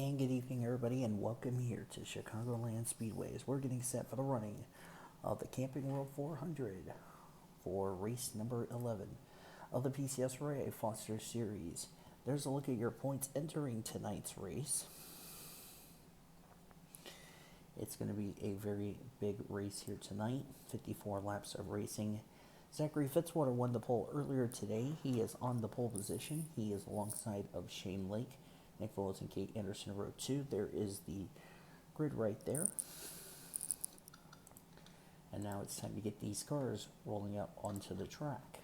And good evening, everybody, and welcome here to Chicagoland Speedways. We're getting set for the running of the Camping World 400 for race number 11 of the PCSRA Foster Series. There's a look at your points entering tonight's race. It's going to be a very big race here tonight, 54 laps of racing. Zachary Fitzwater won the pole earlier today. He is on the pole position. He is alongside of Shane Lake. Nick Foles and Kate Anderson row 2. There is the grid right there. And now it's time to get these cars rolling up onto the track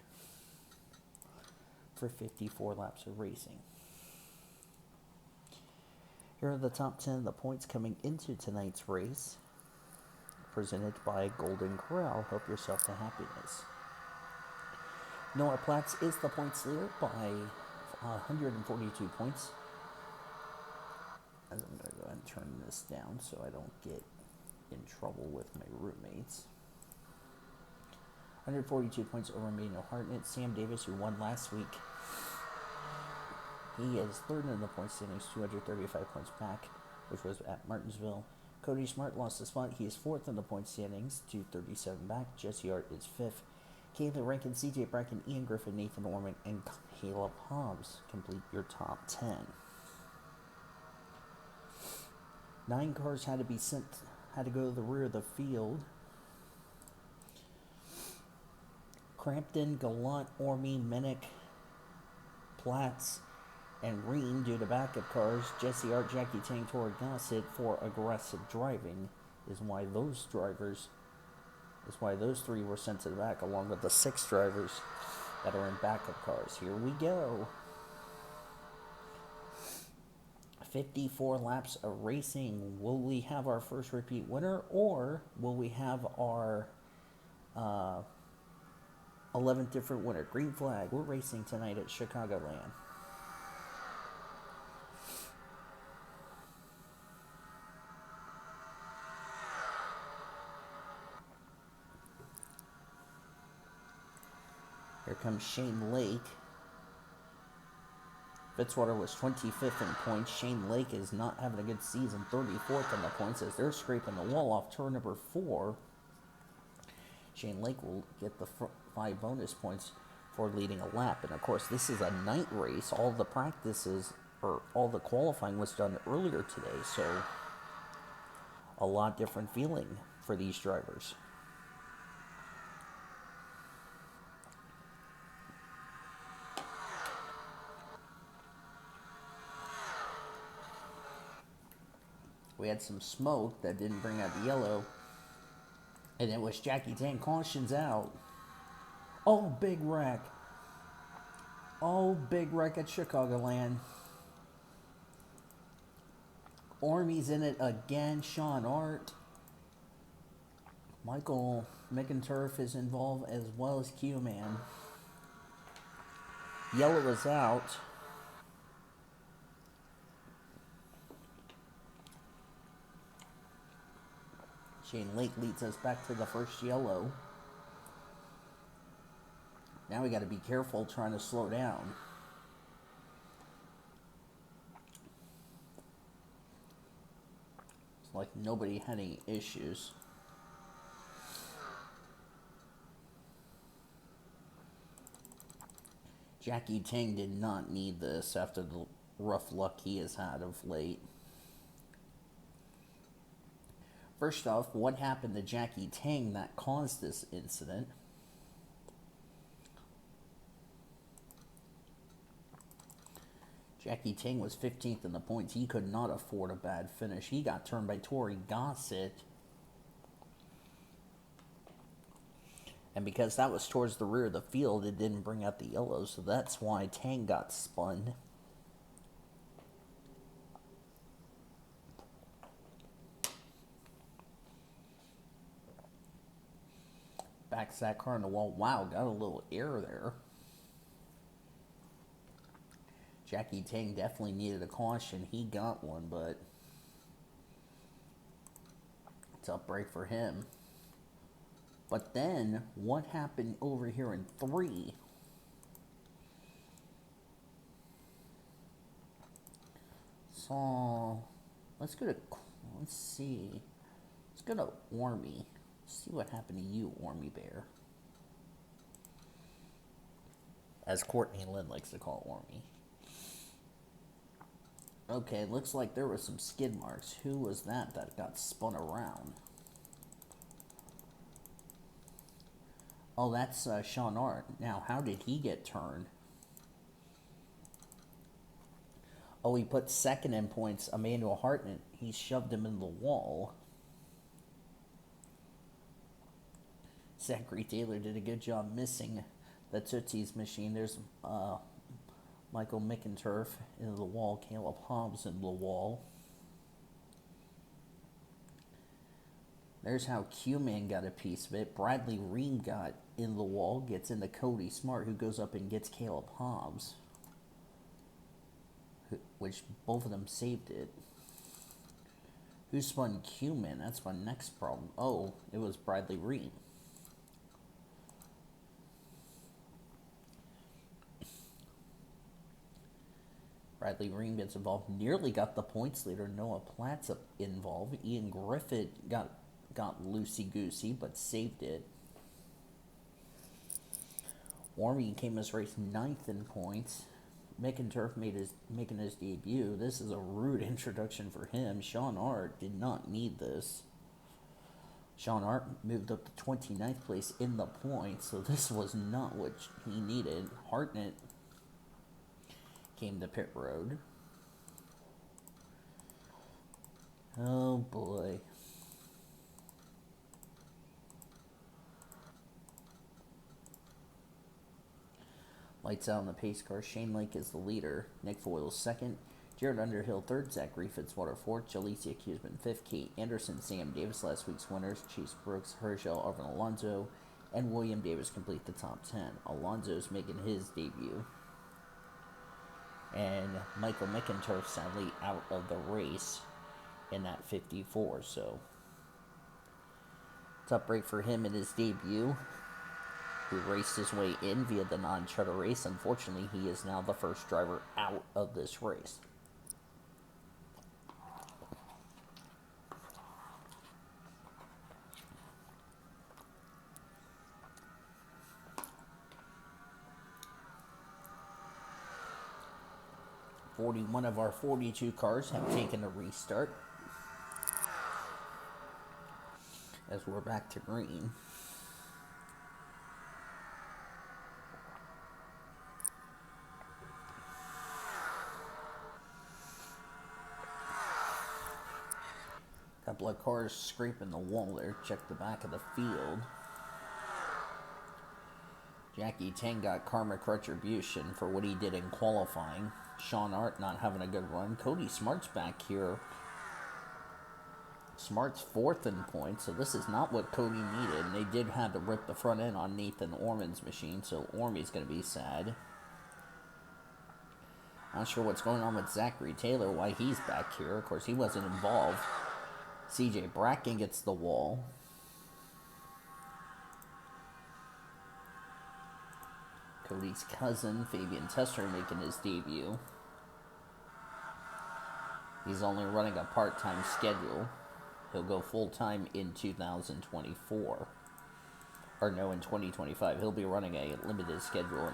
for 54 laps of racing. Here are the top 10 of the points coming into tonight's race, presented by Golden Corral. Help yourself to happiness. Noah Platts is the points leader by 142 points. As I'm going to go ahead and turn this down so I don't get in trouble with my roommates. 142 points over Emmanuel Hartnett. Sam Davis, who won last week, he is third in the point standings, 235 points back, which was at Martinsville. Cody Smart lost a spot. He is fourth in the point standings, 237 back. Jesse Art is fifth. Kayla Rankin, CJ Bracken, Ian Griffin, Nathan Orman, and Caleb Hobbs complete your top 10. 9 cars had to go to the rear of the field. Crampton, Gallant, Orme, Minnick, Platts, and Reen due to backup cars. Jesse Art, Jackie Tang, Tori Gossett for aggressive driving is why those three were sent to the back, along with the 6 drivers that are in backup cars. Here we go. 54 laps of racing. Will we have our first repeat winner, or will we have our 11th different winner? Green flag. We're racing tonight at Chicagoland. Here comes Shane Lake. Fitzwater was 25th in points. Shane Lake is not having a good season, 34th in the points as they're scraping the wall off turn number 4. Shane Lake will get the 5 bonus points for leading a lap. And of course, this is a night race. All the qualifying was done earlier today, so a lot different feeling for these drivers. We had some smoke that didn't bring out the yellow. And it was Jackie Tang cautions out. Oh, big wreck. Oh, big wreck at Chicagoland. Orme's in it again. Sean Art. Michael McInturf is involved as well as Q-Man. Yellow is out. Shane Lake leads us back to the first yellow. Now we got to be careful trying to slow down. It's like nobody had any issues. Jackie Tang did not need this after the rough luck he has had of late. First off, what happened to Jackie Tang that caused this incident? Jackie Tang was 15th in the points. He could not afford a bad finish. He got turned by Tori Gossett. And because that was towards the rear of the field, it didn't bring out the yellow, so that's why Tang got spun. Backs that car in the wall. Wow, got a little air there. Jackie Tang definitely needed a caution. He got one, but it's a break for him. But then, what happened over here in 3? saw. Let's go to. Let's see. Let's go to Ormy. See what happened to you, Ormy Bear. As Courtney Lynn likes to call Ormy. Okay, looks like there was some skid marks. Who was that got spun around? Oh, that's Sean Art. Now, how did he get turned? Oh, he put second in points. Emmanuel Hartnett. He shoved him in the wall. Zachary Taylor did a good job missing the Tootsie's machine. There's Michael McInturf into the wall. Caleb Hobbs into the wall. There's how Q-Man got a piece of it. Bradley Ream got in the wall. Gets into Cody Smart, who goes up and gets Caleb Hobbs. Which both of them saved it. Who spun Q-Man? That's my next problem. Oh, it was Bradley Ream. Bradley Ream gets involved. Nearly got the points leader. Noah Platt's involved. Ian Griffith got loosey-goosey, but saved it. Ormy came as race 9th in points. McInturf making his debut. This is a rude introduction for him. Sean Art did not need this. Sean Art moved up to 29th place in the points, so this was not what he needed. Hartnett came to pit road. Oh boy. Lights out in the pace car. Shane Lake is the leader. Nick Foyle second. Jared Underhill third. Zachary Fitzwater fourth. Jalecia Cuseman fifth. Kate Anderson, Sam Davis last week's winners. Chase Brooks, Herschel, Arvin Alonso, and William Davis complete the top 10. Alonso's making his debut. And Michael McInturf sadly out of the race in that 54. So tough break for him in his debut. Who raced his way in via the non-charter race. Unfortunately, he is now the first driver out of this race. One of our 42 cars have taken a restart. As we're back to green. Couple of cars scraping the wall there. Check the back of the field. Jackie Tang got karmic retribution for what he did in qualifying. Sean Art not having a good run. Cody Smart's back here. Smart's fourth in points, so this is not what Cody needed. And they did have to rip the front end on Nathan Orman's machine, so Ormy's going to be sad. Not sure what's going on with Zachary Taylor, why he's back here. Of course, he wasn't involved. CJ Bracken gets the wall. Cody's cousin, Fabian Tester, making his debut. He's only running a part-time schedule. He'll go full-time in 2024. Or no, in 2025. He'll be running a limited schedule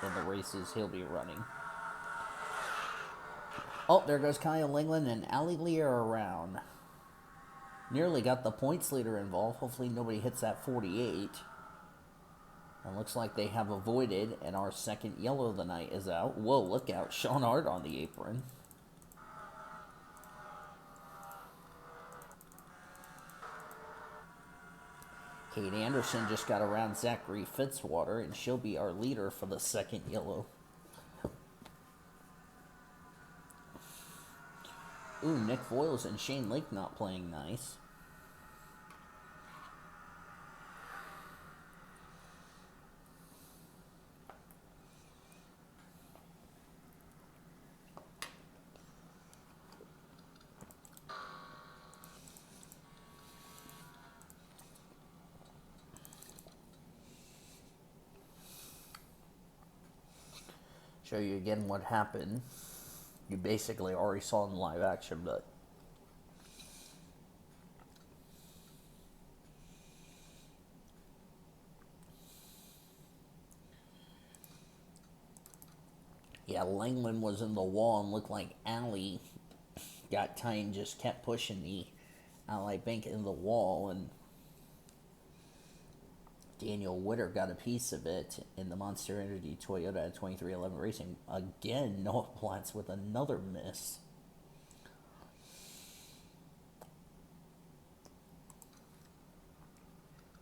in the races he'll be running. Oh, there goes Kyle Langland and Ali Lear around. Nearly got the points leader involved. Hopefully nobody hits that 48. And looks like they have avoided, and our second yellow of the night is out. Whoa, look out. Sean Art on the apron. Kate Anderson just got around Zachary Fitzwater, and she'll be our leader for the second yellow. Ooh, Nick Voiles and Shane Lake not playing nice. Show you again what happened you basically already saw in live action, but yeah, Langland was in the wall and looked like Allie got tight and just kept pushing the Ally Bank into the wall, and Daniel Witter got a piece of it in the Monster Energy Toyota at 2311 Racing. Again, Noah Platz with another miss.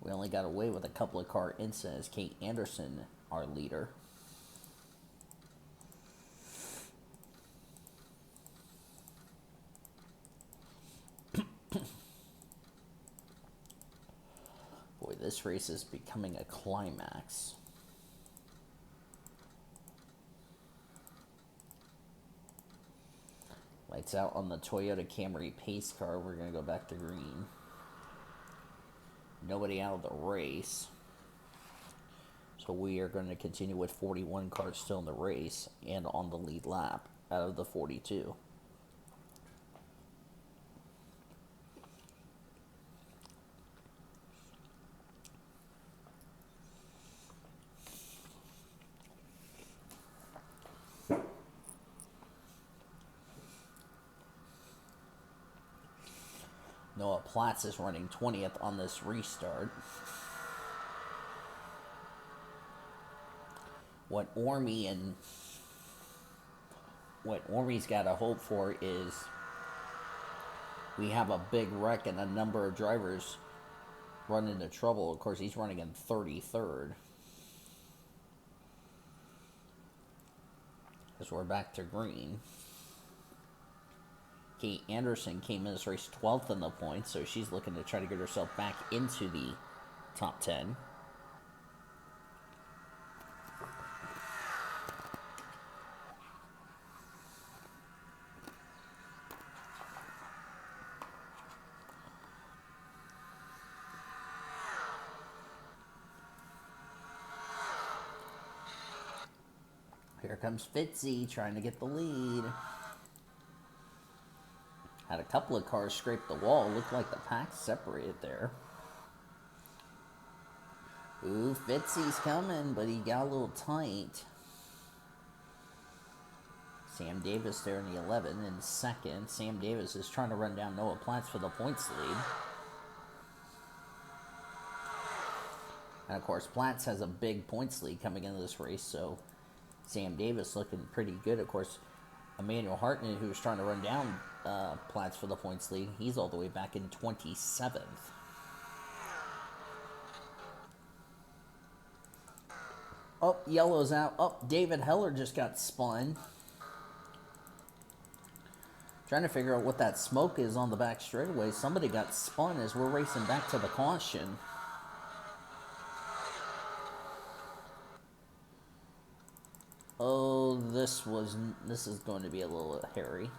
We only got away with a couple of car incidents. Kate Anderson, our leader. Boy, this race is becoming a climax. Lights out on the Toyota Camry pace car. We're going to go back to green. Nobody out of the race. So we are going to continue with 41 cars still in the race and on the lead lap out of the 42. Noah Platz is running 20th on this restart. What Ormy's got to hope for is we have a big wreck and a number of drivers run into trouble. Of course, he's running in 33rd. As we're back to green. Kate Anderson came in this race 12th in the points, so she's looking to try to get herself back into the top 10. Here comes Fitzy trying to get the lead. Had a couple of cars scrape the wall. Looked like the pack separated there. Ooh, Fitzy's coming, but he got a little tight. Sam Davis there in the 11 in second. Sam Davis is trying to run down Noah Platz for the points lead. And of course, Platz has a big points lead coming into this race, so Sam Davis looking pretty good. Of course, Emmanuel Hartnett, who was trying to run down Platz for the points lead, he's all the way back in 27th. Oh, yellow's out. Oh, David Heller just got spun. Trying to figure out what that smoke is on the back straightaway. Somebody got spun as we're racing back to the caution. Oh, this is going to be a little hairy.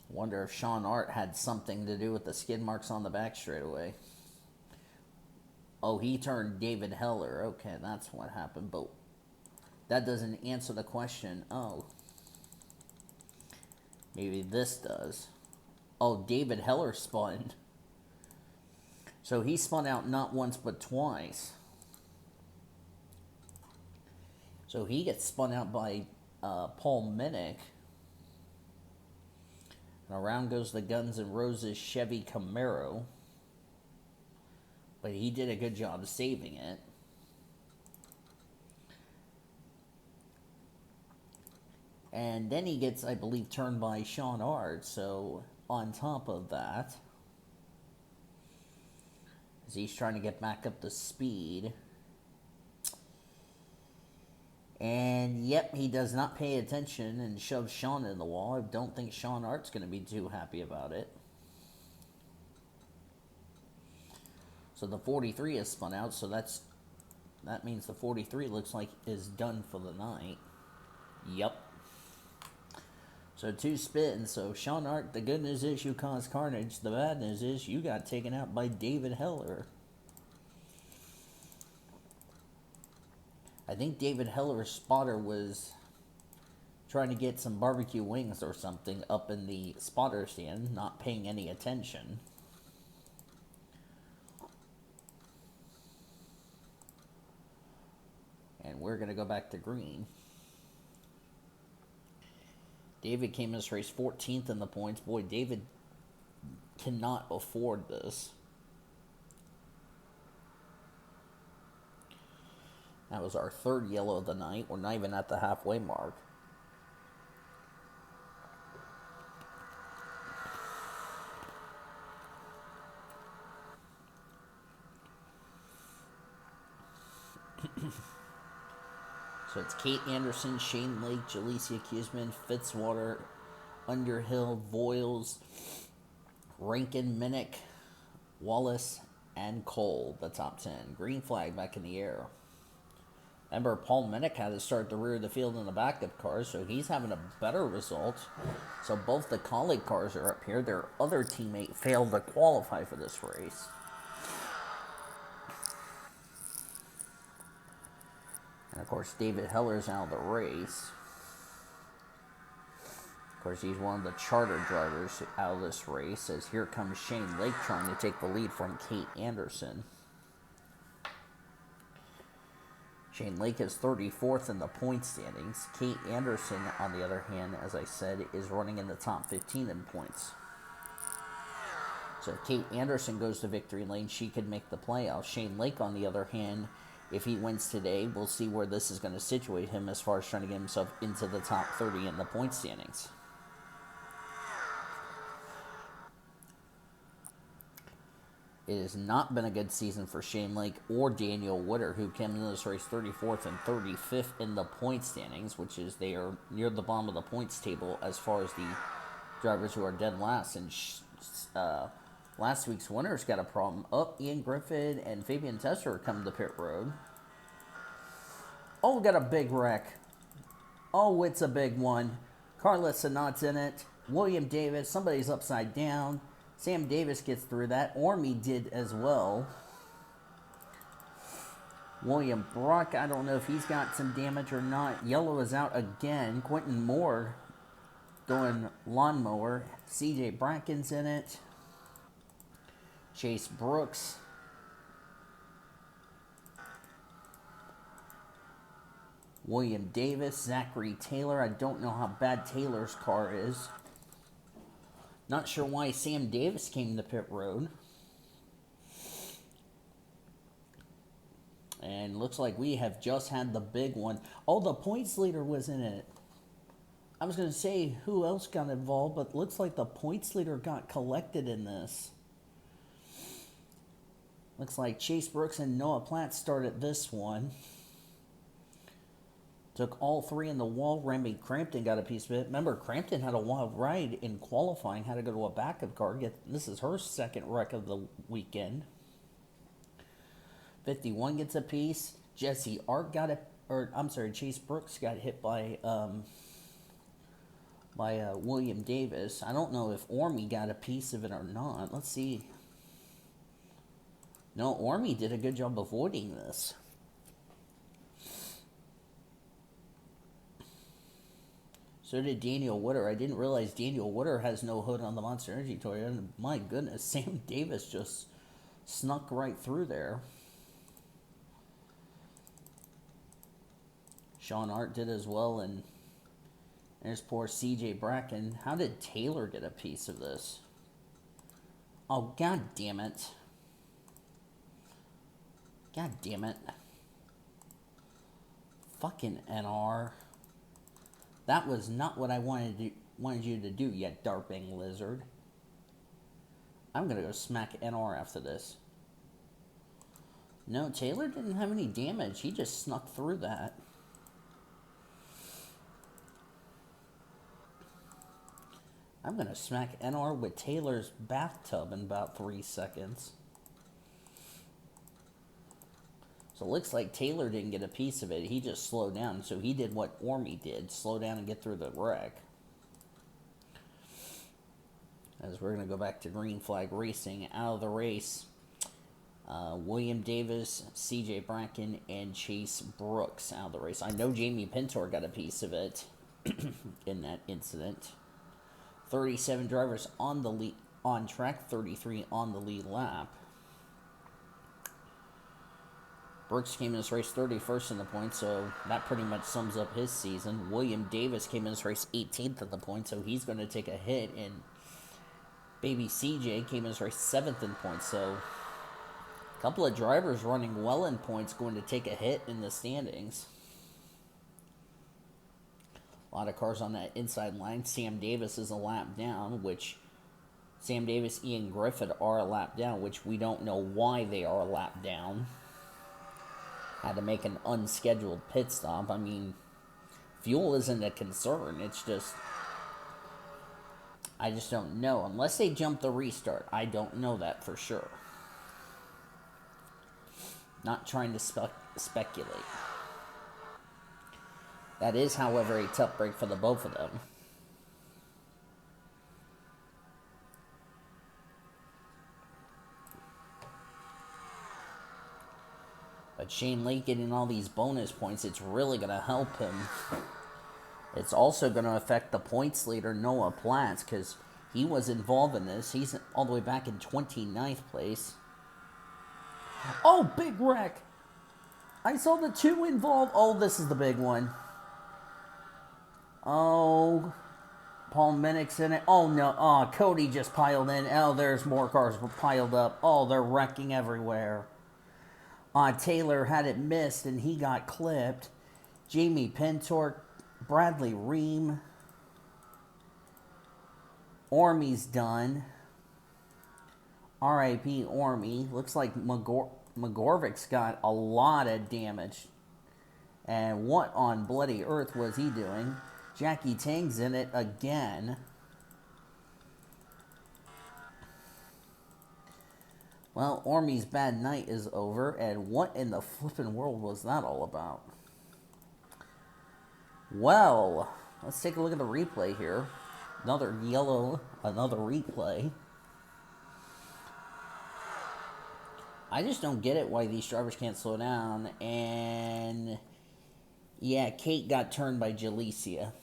Wonder if Sean Art had something to do with the skid marks on the back straightaway. Oh, he turned David Heller. Okay, that's what happened, but that doesn't answer the question. Oh. Maybe this does. Oh, David Heller spun. So he spun out not once but twice. So he gets spun out by Paul Minnick. And around goes the Guns N' Roses Chevy Camaro. But he did a good job of saving it. And then he gets, I believe, turned by Sean Art. So on top of that, as he's trying to get back up to speed. And, yep, he does not pay attention and shoves Sean in the wall. I don't think Sean Art's going to be too happy about it. So the 43 is spun out, so that means the 43 looks like is done for the night. Yep. So 2 spins. So Sean Art, the good news is you caused carnage. The bad news is you got taken out by David Heller. I think David Heller's spotter was trying to get some barbecue wings or something up in the spotter stand, not paying any attention. And we're going to go back to green. David came in this race 14th in the points. Boy, David cannot afford this. That was our third yellow of the night. We're not even at the halfway mark. So it's Kate Anderson, Shane Lake, Jalecia Kuzman, Fitzwater, Underhill, Voiles, Rankin, Minnick, Wallace, and Cole, the top 10. Green flag back in the air. Remember, Paul Minnick had to start the rear of the field in the backup cars, so he's having a better result. So both the colleague cars are up here. Their other teammate failed to qualify for this race. And of course, David Heller's out of the race. Of course, he's one of the charter drivers out of this race, as here comes Shane Lake trying to take the lead from Kate Anderson. Shane Lake is 34th in the point standings. Kate Anderson, on the other hand, as I said, is running in the top 15 in points. So if Kate Anderson goes to victory lane, she could make the playoffs. Shane Lake, on the other hand, if he wins today, we'll see where this is going to situate him as far as trying to get himself into the top 30 in the point standings. It has not been a good season for Shane Lake or Daniel Witter, who came into this race 34th and 35th in the point standings, which is they are near the bottom of the points table as far as the drivers who are dead last. And last week's winner's got a problem. Ian Griffin and Fabian Tesser are coming to pit road. Oh, we got a big wreck. Oh, it's a big one. Carlos Sanat's in it. William Davis, somebody's upside down. Sam Davis gets through that. Ormy did as well. William Brock, I don't know if he's got some damage or not. Yellow is out again. Quentin Moore going lawnmower. CJ Bracken's in it. Chase Brooks. William Davis. Zachary Taylor. I don't know how bad Taylor's car is. Not sure why Sam Davis came to pit road. And looks like we have just had the big one. Oh, the points leader was in it. I was going to say who else got involved, but looks like the points leader got collected in this. Looks like Chase Brooks and Noah Platt started this one. Took all three in the wall. Remy Crampton got a piece of it. Remember, Crampton had a wild ride in qualifying. Had to go to a backup car. This is her second wreck of the weekend. 51 gets a piece. Jesse Art got a... Chase Brooks got hit by William Davis. I don't know if Ormy got a piece of it or not. Let's see. No, Ormy did a good job avoiding this. So did Daniel Witter. I didn't realize Daniel Witter has no hood on the Monster Energy Toyota. My goodness, Sam Davis just snuck right through there. Sean Art did as well, and there's poor CJ Bracken. How did Taylor get a piece of this? Oh, god damn it. God damn it. Fucking NR. That was not what I wanted you to do, you darping lizard. I'm going to go smack NR after this. No, Taylor didn't have any damage. He just snuck through that. I'm going to smack NR with Taylor's bathtub in about 3 seconds. So it looks like Taylor didn't get a piece of it. He just slowed down. So he did what Ormy did. Slow down and get through the wreck. As we're going to go back to green flag racing. Out of the race, William Davis, C.J. Bracken, and Chase Brooks out of the race. I know Jamie Pintor got a piece of it in that incident. 37 drivers on the lead on track, 33 on the lead lap. Brooks came in this race 31st in the points, so that pretty much sums up his season. William Davis came in this race 18th in the points, so he's going to take a hit. And baby CJ came in this race 7th in points, so a couple of drivers running well in points going to take a hit in the standings. A lot of cars on that inside line. Sam Davis is a lap down, which Sam Davis, Ian Griffith are a lap down, which we don't know why they are a lap down. Had to make an unscheduled pit stop. I mean, fuel isn't a concern. It's just, I just don't know. Unless they jump the restart, I don't know that for sure. Not trying to speculate. That is, however, a tough break for the both of them. But Shane Lake getting all these bonus points, it's really going to help him. It's also going to affect the points leader, Noah Platts, because he was involved in this. He's all the way back in 29th place. Oh, big wreck. I saw the two involved. Oh, this is the big one. Oh, Paul Minnick's in it. Oh, no. Oh, Cody just piled in. Oh, there's more cars piled up. Oh, they're wrecking everywhere. Taylor had it missed, and he got clipped. Jamie Pintor, Bradley Ream. Ormy's done. R.I.P. Ormy. Looks like McGorvick's got a lot of damage. And what on bloody earth was he doing? Jackie Tang's in it again. Well, Ormy's bad night is over, and what in the flippin' world was that all about? Well, let's take a look at the replay here. Another yellow, another replay. I just don't get it why these drivers can't slow down. And yeah, Kate got turned by Jalicia.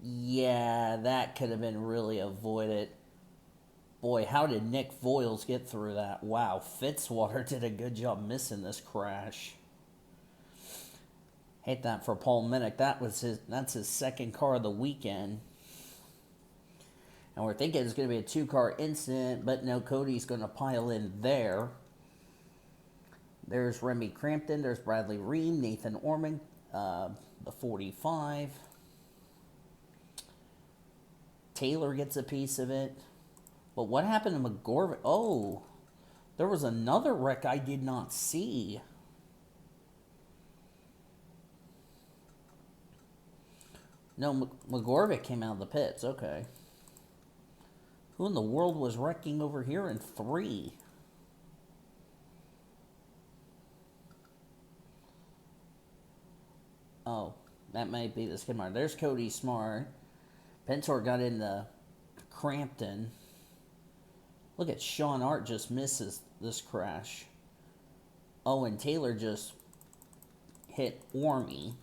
Yeah, that could have been really avoided. Boy, how did Nick Voiles get through that? Wow, Fitzwater did a good job missing this crash. Hate that for Paul Minnick. That's his second car of the weekend. And we're thinking it's going to be a two-car incident, but no, Cody's going to pile in there. There's Remy Crampton. There's Bradley Ream, Nathan Orman, the 45. Taylor gets a piece of it. But what happened to McGorvick? Oh, there was another wreck I did not see. No, McGorvick came out of the pits. Okay. Who in the world was wrecking over here in 3? Oh, that might be the skid mark. There's Cody Smart. Pintor got into Crampton. Look at Sean Art just misses this crash. Oh, and Taylor just hit Ormy.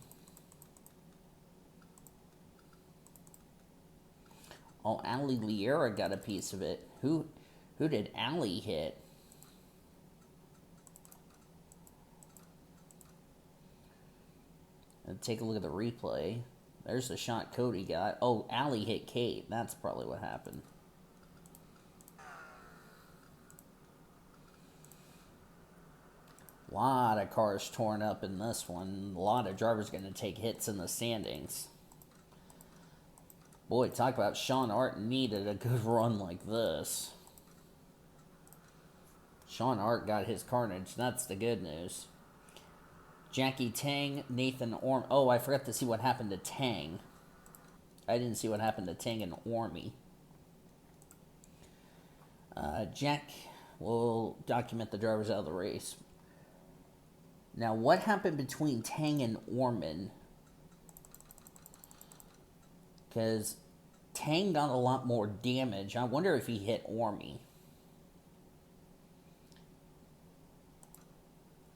Oh, Ali Liera got a piece of it. Who did Ali hit? And take a look at the replay. There's the shot Cody got. Oh, Ali hit Kate. That's probably what happened. A lot of cars torn up in this one. A lot of drivers going to take hits in the standings. Boy, talk about Sean Art needed a good run like this. Sean Art got his carnage. That's the good news. Jackie Tang, Nathan Orm. Oh, I forgot to see what happened to Tang. I didn't see what happened to Tang and Ormy. Jack will document the drivers out of the race. Now, what happened between Tang and Orman? Because Tang got a lot more damage. I wonder if he hit Ormy.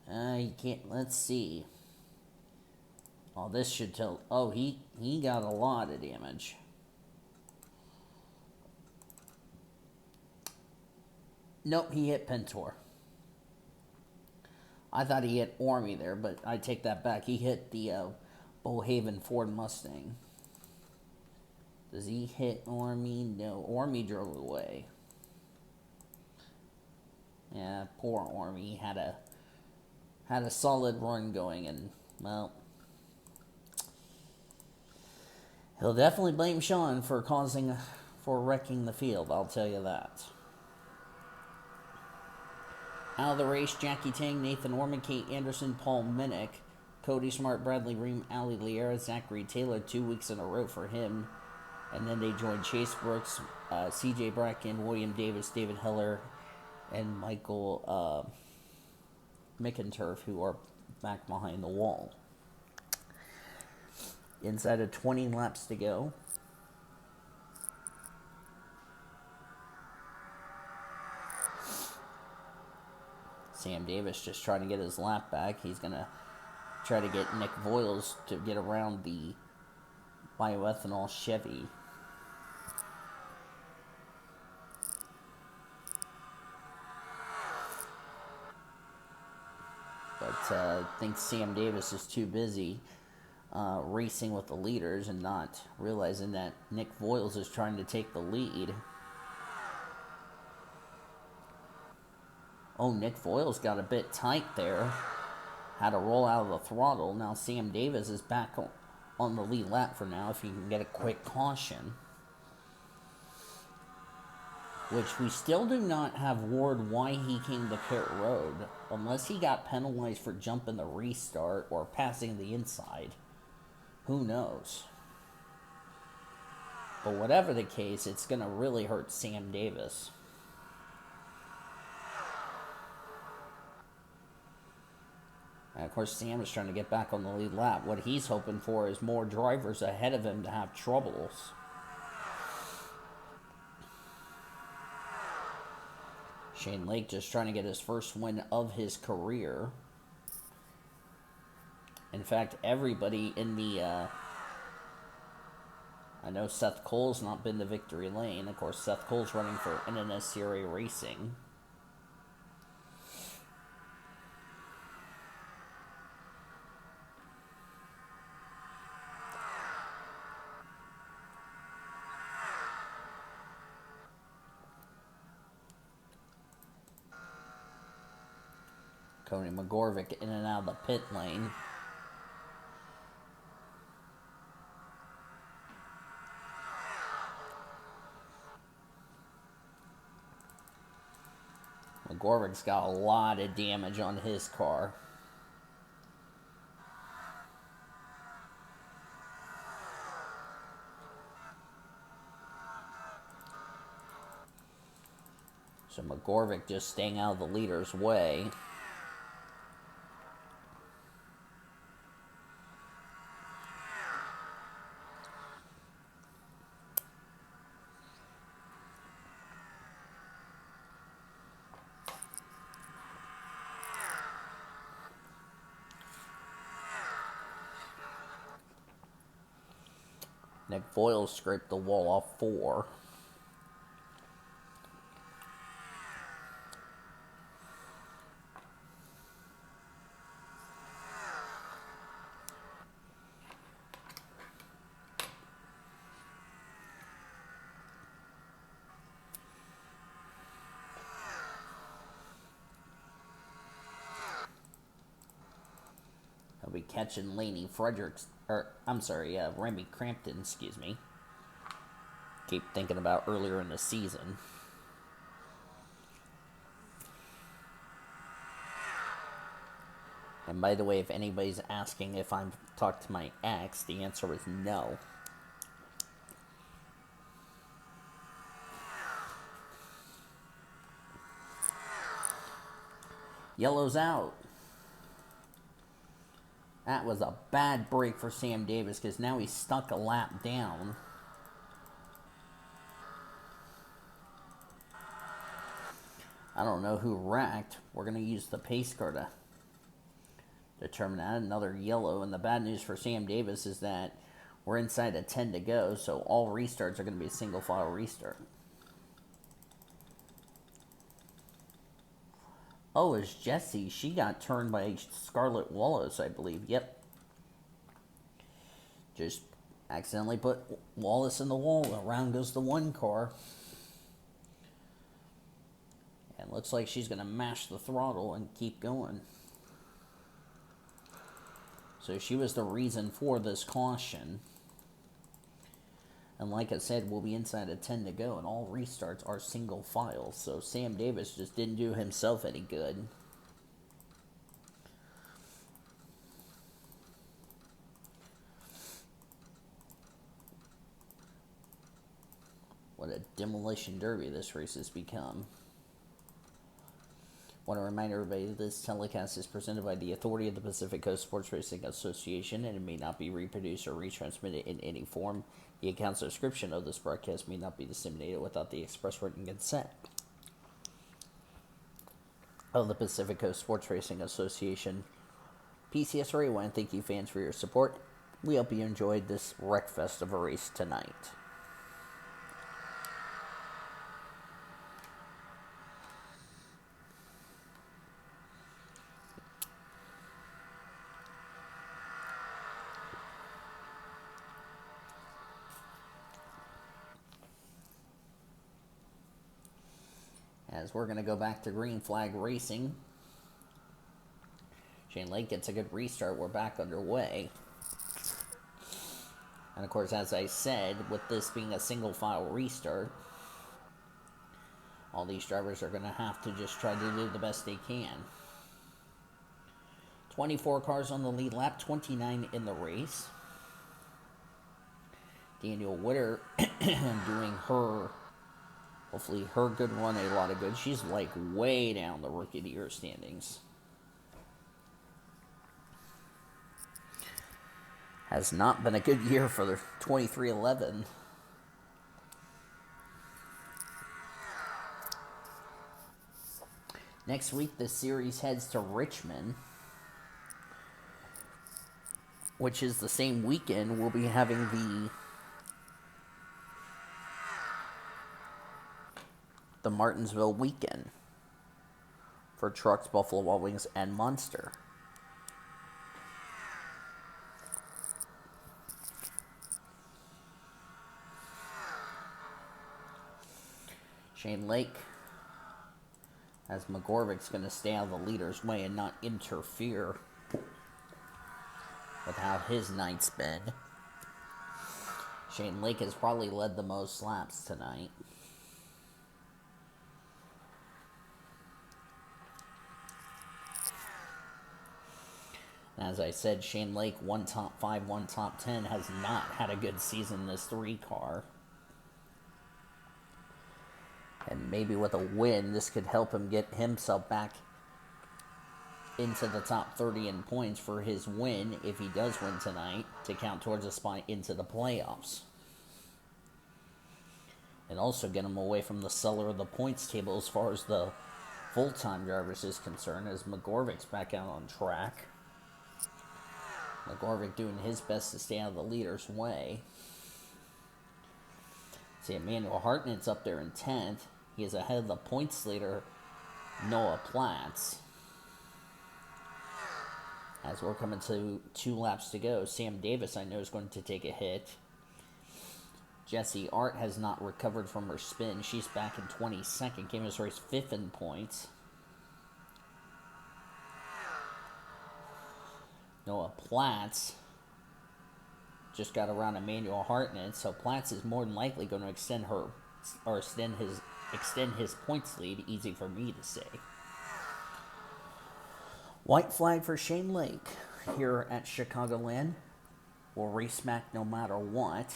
You can't. Let's see. Oh, this should tell. Oh, he got a lot of damage. Nope, he hit Pentor. I thought he hit Ormy there, but I take that back. He hit the Bowhaven Ford Mustang. Does he hit Ormy? No, Ormy drove away. Yeah, poor Ormy had a solid run going, and well, he'll definitely blame Sean for wrecking the field. I'll tell you that. Out of the race, Jackie Tang, Nathan Orman, Kate Anderson, Paul Minnick, Cody Smart, Bradley Ream, Ali Liera, Zachary Taylor, 2 weeks in a row for him. And then they joined Chase Brooks, CJ Bracken, William Davis, David Heller, and Michael McInturf, who are back behind the wall. Inside of 20 laps to go. Sam Davis just trying to get his lap back. He's going to try to get Nick Voiles to get around the bioethanol Chevy. But I think Sam Davis is too busy racing with the leaders and not realizing that Nick Voiles is trying to take the lead. Oh, Nick Voiles got a bit tight there. Had to roll out of the throttle. Now Sam Davis is back on the lead lap for now if he can get a quick caution. Which we still do not have word why he came to pit road. Unless he got penalized for jumping the restart or passing the inside. Who knows? But whatever the case, it's going to really hurt Sam Davis. And of course, Sam is trying to get back on the lead lap. What he's hoping for is more drivers ahead of him to have troubles. Shane Lake just trying to get his first win of his career. In fact, everybody in the... I know Seth Cole's not been to victory lane. Of course, Seth Cole's running for NNSCRA Racing. Cody McGorvick in and out of the pit lane. McGorvick's got a lot of damage on his car. So McGorvick just staying out of the leader's way. Nick Voiles scraped the wall off 4. He'll be catching Laney Fredericks, Remy Crampton, excuse me. Keep thinking about earlier in the season. And by the way, if anybody's asking if I'm talked to my ex, the answer is no. Yellow's out. That was a bad break for Sam Davis because now he's stuck a lap down. I don't know who wrecked. We're going to use the pace car to determine that. Another yellow. And the bad news for Sam Davis is that we're inside of 10 to go, so all restarts are going to be a single file restart. Oh, it's Jessie. She got turned by Scarlet Wallace, I believe. Yep. Just accidentally put Wallace in the wall. Around goes the one car. And looks like she's going to mash the throttle and keep going. So she was the reason for this caution. And like I said, we'll be inside of 10 to go, and all restarts are single files. So Sam Davis just didn't do himself any good. What a demolition derby this race has become. Want to remind everybody that this telecast is presented by the authority of the Pacific Coast Sports Racing Association, and it may not be reproduced or retransmitted in any form. The account description of this broadcast may not be disseminated without the express written consent of the Pacific Coast Sports Racing Association. PCSRA want to thank you fans for your support. We hope you enjoyed this wreckfest of a race tonight. As we're going to go back to green flag racing. Shane Lake gets a good restart. We're back underway. And of course, as I said, with this being a single file restart, all these drivers are going to have to just try to do the best they can. 24 cars on the lead lap, 29 in the race. Daniel Witter doing hopefully her good run, a lot of good. She's like way down the Rookie of the Year standings. Has not been a good year for the 2311. Next week, the series heads to Richmond, which is the same weekend we'll be having the Martinsville weekend for Trucks, Buffalo Wild Wings, and Monster. Shane Lake, as McGorvick's going to stay out of the leader's way and not interfere with how his night's been. Shane Lake has probably led the most laps tonight. As I said, Shane Lake, one top 5, one top 10, has not had a good season in this 3 car. And maybe with a win, this could help him get himself back into the top 30 in points for his win, if he does win tonight, to count towards a spot into the playoffs. And also get him away from the cellar of the points table as far as the full-time drivers is concerned, as McGorvick's back out on track. McGorvick doing his best to stay out of the leader's way. See, Emmanuel Hartnett's up there in 10th. He is ahead of the points leader, Noah Platts. As we're coming to 2 laps to go, Sam Davis, I know, is going to take a hit. Jessie Art has not recovered from her spin. She's back in 22nd. Came this race 5th in points. Noah Platts just got around Emmanuel Hartnett, so Platts is more than likely going to extend his points lead. Easy for me to say. White flag for Shane Lake here at Chicagoland. We'll race smack no matter what.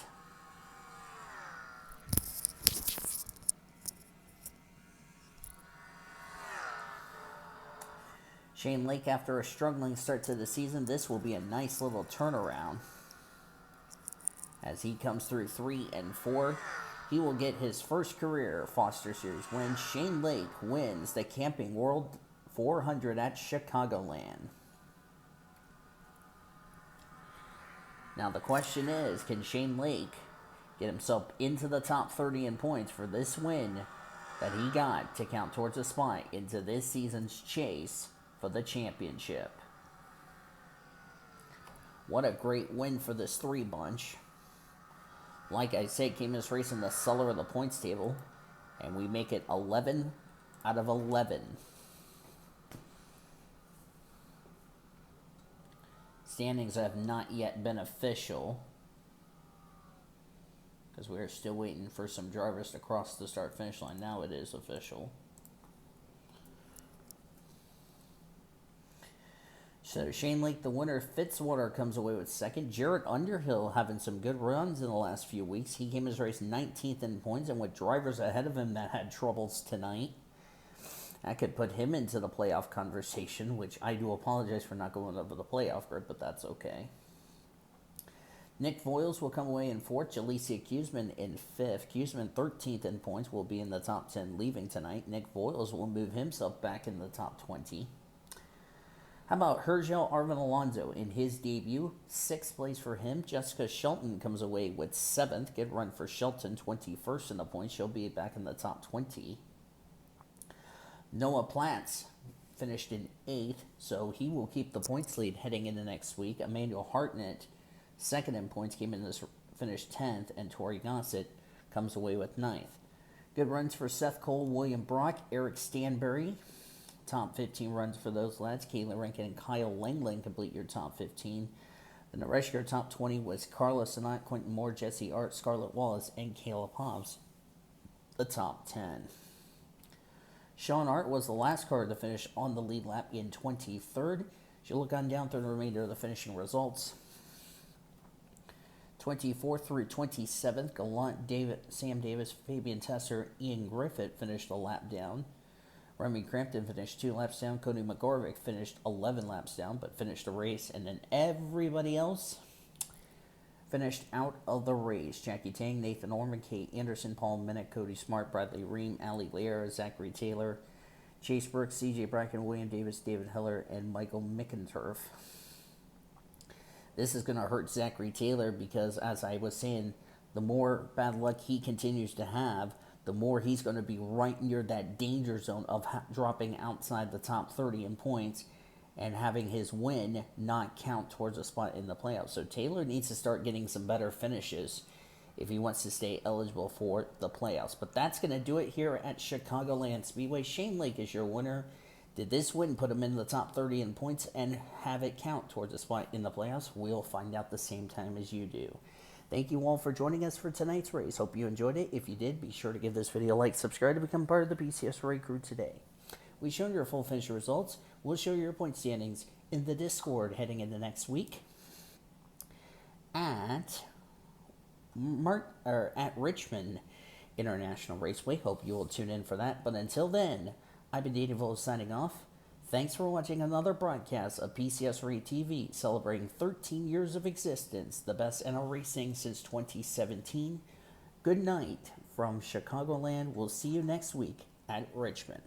Shane Lake, after a struggling start to the season, this will be a nice little turnaround as he comes through 3 and 4. He will get his first career Foster Series win. Shane Lake wins the Camping World 400 at Chicagoland. Now the question is, can Shane Lake get himself into the top 30 in points for this win that he got to count towards a spot into this season's chase for the championship? What a great win for this 3 bunch. Like I said, came this race in the cellar of the points table, and we make it 11 out of 11. Standings have not yet been official, because we are still waiting for some drivers to cross the start-finish line. Now it is official. So Shane Lake, the winner. Fitzwater comes away with second. Jarrett Underhill having some good runs in the last few weeks. He came his race 19th in points, and with drivers ahead of him that had troubles tonight, that could put him into the playoff conversation, which I do apologize for not going over the playoff grid, but that's okay. Nick Voiles will come away in 4th. Jalecia Kuzman in 5th. Kuzman 13th in points, will be in the top 10 leaving tonight. Nick Voiles will move himself back in the top 20. How about Hergel Arvin Alonso in his debut? 6th place for him. Jessica Shelton comes away with 7th. Good run for Shelton, 21st in the points. She'll be back in the top 20. Noah Platts finished in 8th, so he will keep the points lead heading into next week. Emmanuel Hartnett, 2nd in points, came in this finished 10th, and Tori Gossett comes away with 9th. Good runs for Seth Cole, William Brock, Eric Stanberry. Top 15 runs for those lads. Kayla Rankin and Kyle Langland complete your top 15. Then the rest of your top 20 was Carla Sonat, Quentin Moore, Jesse Art, Scarlett Wallace, and Caleb Hobbs. The top 10. Sean Art was the last car to finish on the lead lap in 23rd. As you look on down through the remainder of the finishing results, 24th through 27th, Gallant, Sam Davis, Fabian Tesser, Ian Griffith finished a lap down. Remy Crampton finished 2 laps down. Cody McGorvick finished 11 laps down, but finished the race. And then everybody else finished out of the race. Jackie Tang, Nathan Orman, Kate Anderson, Paul Minnick, Cody Smart, Bradley Ream, Ali Lear, Zachary Taylor, Chase Brooks, CJ Bracken, William Davis, David Heller, and Michael Mickenturf. This is going to hurt Zachary Taylor because, as I was saying, the more bad luck he continues to have, the more he's going to be right near that danger zone of dropping outside the top 30 in points and having his win not count towards a spot in the playoffs. So Taylor needs to start getting some better finishes if he wants to stay eligible for the playoffs. But that's going to do it here at Chicagoland Speedway. Shane Lake is your winner. Did this win put him in the top 30 in points and have it count towards a spot in the playoffs? We'll find out the same time as you do. Thank you all for joining us for tonight's race. Hope you enjoyed it. If you did, be sure to give this video a like, subscribe to become part of the PCSRA crew today. We've shown your full finish results. We'll show your point standings in the Discord heading into next week at Richmond International Raceway. Hope you will tune in for that. But until then, I've been Dave Volo signing off. Thanks for watching another broadcast of PCSRA TV, celebrating 13 years of existence, the best in racing since 2017. Good night from Chicagoland. We'll see you next week at Richmond.